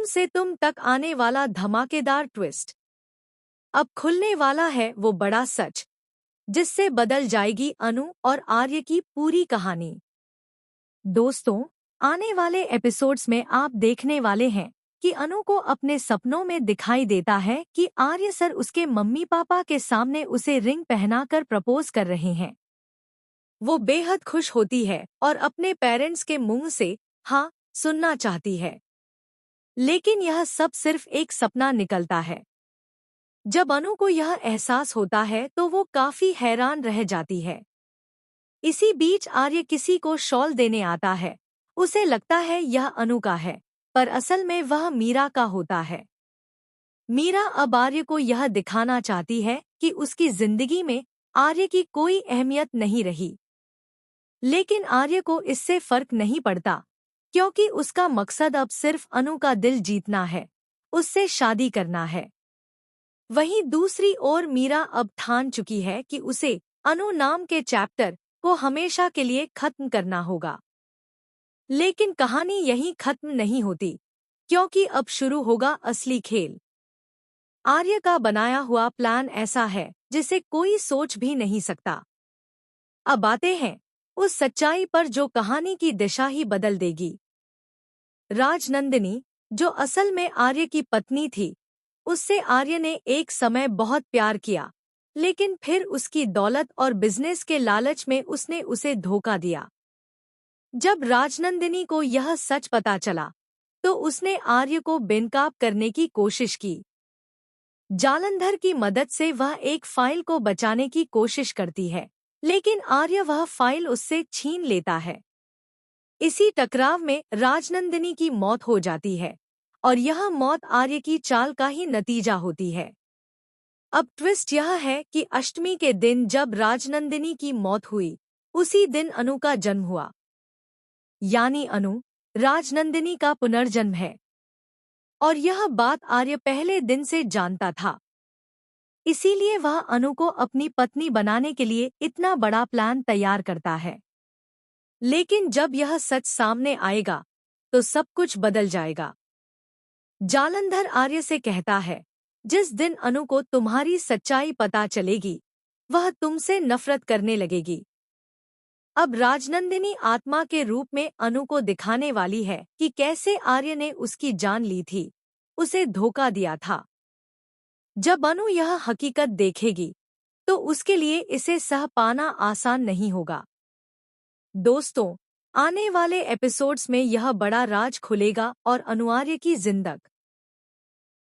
तुम से तुम तक आने वाला धमाकेदार ट्विस्ट। अब खुलने वाला है वो बड़ा सच जिससे बदल जाएगी अनु और आर्य की पूरी कहानी। दोस्तों, आने वाले एपिसोड्स में आप देखने वाले हैं कि अनु को अपने सपनों में दिखाई देता है कि आर्य सर उसके मम्मी पापा के सामने उसे रिंग पहनाकर प्रपोज कर रहे हैं। वो बेहद खुश होती है और अपने पेरेंट्स के मुंह से हाँ सुनना चाहती है, लेकिन यह सब सिर्फ एक सपना निकलता है। जब अनु को यह एहसास होता है तो वो काफी हैरान रह जाती है। इसी बीच आर्य किसी को शॉल देने आता है। उसे लगता है यह अनु का है, पर असल में वह मीरा का होता है। मीरा अब आर्य को यह दिखाना चाहती है कि उसकी जिंदगी में आर्य की कोई अहमियत नहीं रही, लेकिन आर्य को इससे फर्क नहीं पड़ता क्योंकि उसका मकसद अब सिर्फ अनु का दिल जीतना है, उससे शादी करना है। वहीं दूसरी ओर मीरा अब ठान चुकी है कि उसे अनु नाम के चैप्टर को हमेशा के लिए खत्म करना होगा। लेकिन कहानी यहीं खत्म नहीं होती, क्योंकि अब शुरू होगा असली खेल। आर्य का बनाया हुआ प्लान ऐसा है जिसे कोई सोच भी नहीं सकता। अब आते हैं उस सच्चाई पर जो कहानी की दिशा ही बदल देगी। राजनंदिनी, जो असल में आर्य की पत्नी थी, उससे आर्य ने एक समय बहुत प्यार किया, लेकिन फिर उसकी दौलत और बिजनेस के लालच में उसने उसे धोखा दिया। जब राजनंदिनी को यह सच पता चला तो उसने आर्य को बेनकाब करने की कोशिश की। जालंधर की मदद से वह एक फाइल को बचाने की कोशिश करती है, लेकिन आर्य वह फाइल उससे छीन लेता है। इसी टकराव में राजनंदिनी की मौत हो जाती है और यह मौत आर्य की चाल का ही नतीजा होती है। अब ट्विस्ट यह है कि अष्टमी के दिन जब राजनंदिनी की मौत हुई, उसी दिन अनु का जन्म हुआ। यानी अनु राजनंदिनी का पुनर्जन्म है, और यह बात आर्य पहले दिन से जानता था। इसीलिए वह अनु को अपनी पत्नी बनाने के लिए इतना बड़ा प्लान तैयार करता है। लेकिन जब यह सच सामने आएगा तो सब कुछ बदल जाएगा। जालंधर आर्य से कहता है, जिस दिन अनु को तुम्हारी सच्चाई पता चलेगी, वह तुमसे नफरत करने लगेगी। अब राजनंदिनी आत्मा के रूप में अनु को दिखाने वाली है कि कैसे आर्य ने उसकी जान ली थी, उसे धोखा दिया था। जब अनु यह हकीकत देखेगी तो उसके लिए इसे सह पाना आसान नहीं होगा। दोस्तों, आने वाले एपिसोड्स में यह बड़ा राज खुलेगा और अनु आर्य की जिंदगी